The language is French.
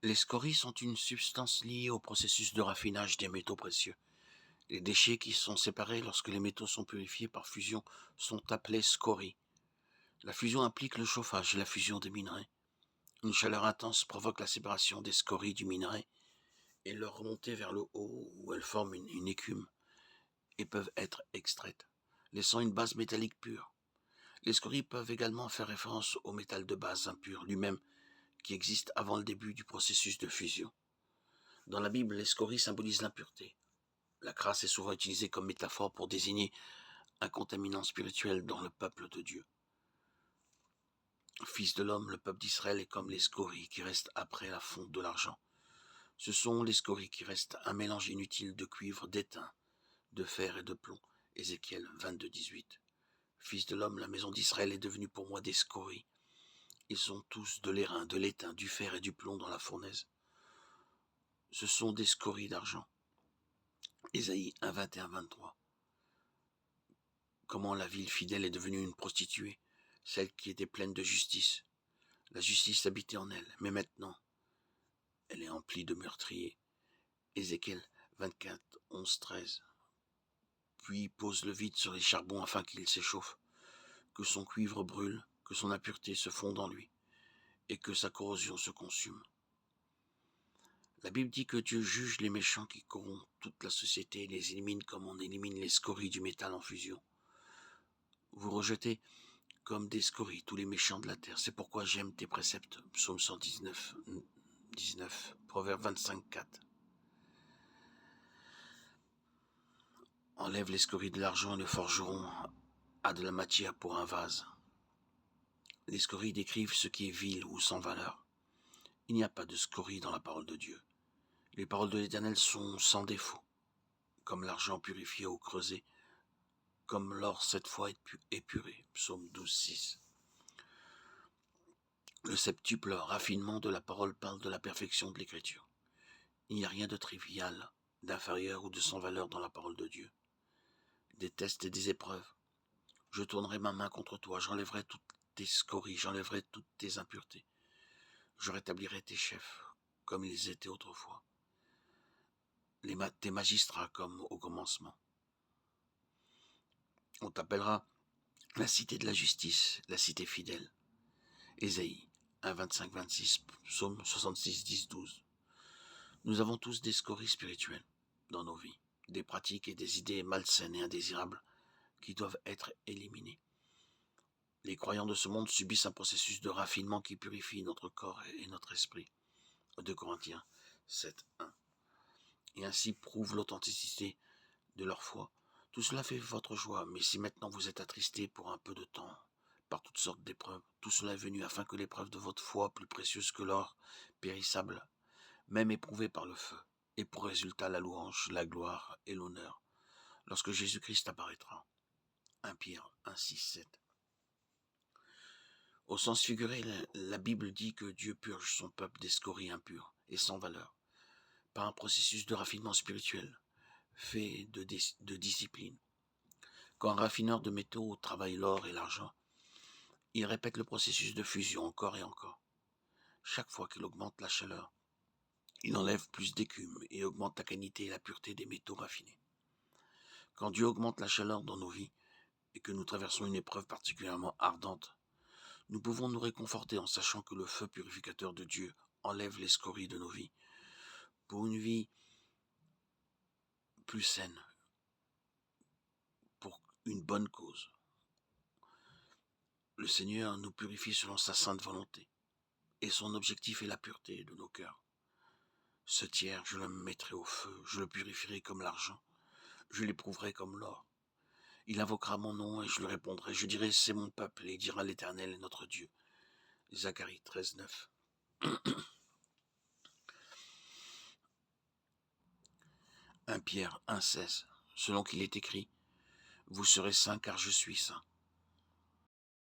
Les scories sont une substance liée au processus de raffinage des métaux précieux. Les déchets qui sont séparés lorsque les métaux sont purifiés par fusion sont appelés scories. La fusion implique le chauffage et la fusion des minerais. Une chaleur intense provoque la séparation des scories du minerai et leur remontée vers le haut où elles forment une écume et peuvent être extraites, laissant une base métallique pure. Les scories peuvent également faire référence au métal de base impur lui-même qui existe avant le début du processus de fusion. Dans la Bible, les scories symbolisent l'impureté. La crasse est souvent utilisée comme métaphore pour désigner un contaminant spirituel dans le peuple de Dieu. Fils de l'homme, le peuple d'Israël est comme les scories qui restent après la fonte de l'argent. Ce sont les scories qui restent un mélange inutile de cuivre, d'étain, de fer et de plomb. Ézéchiel 22:18. Fils de l'homme, la maison d'Israël est devenue pour moi des scories. Ils sont tous de l'airain, de l'étain, du fer et du plomb dans la fournaise. Ce sont des scories d'argent. Ésaïe 1, 21-23. Comment la ville fidèle est devenue une prostituée, celle qui était pleine de justice. La justice habitait en elle, mais maintenant, elle est emplie de meurtriers. Ézéchiel 24, 11, 13. Puis pose le vide sur les charbons afin qu'il s'échauffe, que son cuivre brûle, que son impureté se fonde en lui, et que sa corrosion se consume. La Bible dit que Dieu juge les méchants qui corrompent toute la société et les élimine comme on élimine les scories du métal en fusion. Vous rejetez comme des scories tous les méchants de la terre. C'est pourquoi j'aime tes préceptes. Psaume 119, 19, Proverbe 25, 4. Enlève les scories de l'argent et le forgeron a de la matière pour un vase. Les scories décrivent ce qui est vil ou sans valeur. Il n'y a pas de scories dans la parole de Dieu. Les paroles de l'Éternel sont sans défaut, comme l'argent purifié ou creusé, comme l'or 7 fois épuré. Psaume 12, 6. Le septuple raffinement de la parole parle de la perfection de l'écriture. Il n'y a rien de trivial, d'inférieur ou de sans valeur dans la parole de Dieu. Des tests et des épreuves. Je tournerai ma main contre toi, j'enlèverai toutes tes scories, j'enlèverai toutes tes impuretés. Je rétablirai tes chefs, comme ils étaient autrefois. Tes magistrats comme au commencement. On t'appellera la cité de la justice, la cité fidèle. Ésaïe 1, 25, 26, Psaume 66, 10, 12. Nous avons tous des scories spirituelles dans nos vies, des pratiques et des idées malsaines et indésirables qui doivent être éliminées. Les croyants de ce monde subissent un processus de raffinement qui purifie notre corps et notre esprit. 2 Corinthiens 7, 1. Et ainsi prouve l'authenticité de leur foi. Tout cela fait votre joie, mais si maintenant vous êtes attristés pour un peu de temps, par toutes sortes d'épreuves, tout cela est venu afin que l'épreuve de votre foi, plus précieuse que l'or périssable, même éprouvée par le feu, ait pour résultat la louange, la gloire et l'honneur, lorsque Jésus-Christ apparaîtra. 1 Pierre 1, 6, 7. Au sens figuré, la Bible dit que Dieu purge son peuple des scories impures et sans valeur, par un processus de raffinement spirituel, fait de discipline. Quand un raffineur de métaux travaille l'or et l'argent, il répète le processus de fusion encore et encore. Chaque fois qu'il augmente la chaleur, il enlève plus d'écume et augmente la qualité et la pureté des métaux raffinés. Quand Dieu augmente la chaleur dans nos vies et que nous traversons une épreuve particulièrement ardente, nous pouvons nous réconforter en sachant que le feu purificateur de Dieu enlève les scories de nos vies pour une vie plus saine, pour une bonne cause. Le Seigneur nous purifie selon sa sainte volonté et son objectif est la pureté de nos cœurs. Ce tiers, je le mettrai au feu, je le purifierai comme l'argent, je l'éprouverai comme l'or. Il invoquera mon nom et je lui répondrai, je dirai c'est mon peuple et il dira l'Éternel est notre Dieu. Zacharie 13, 9. 1 Pierre 1, 16. Selon qu'il est écrit, vous serez saints car je suis saint.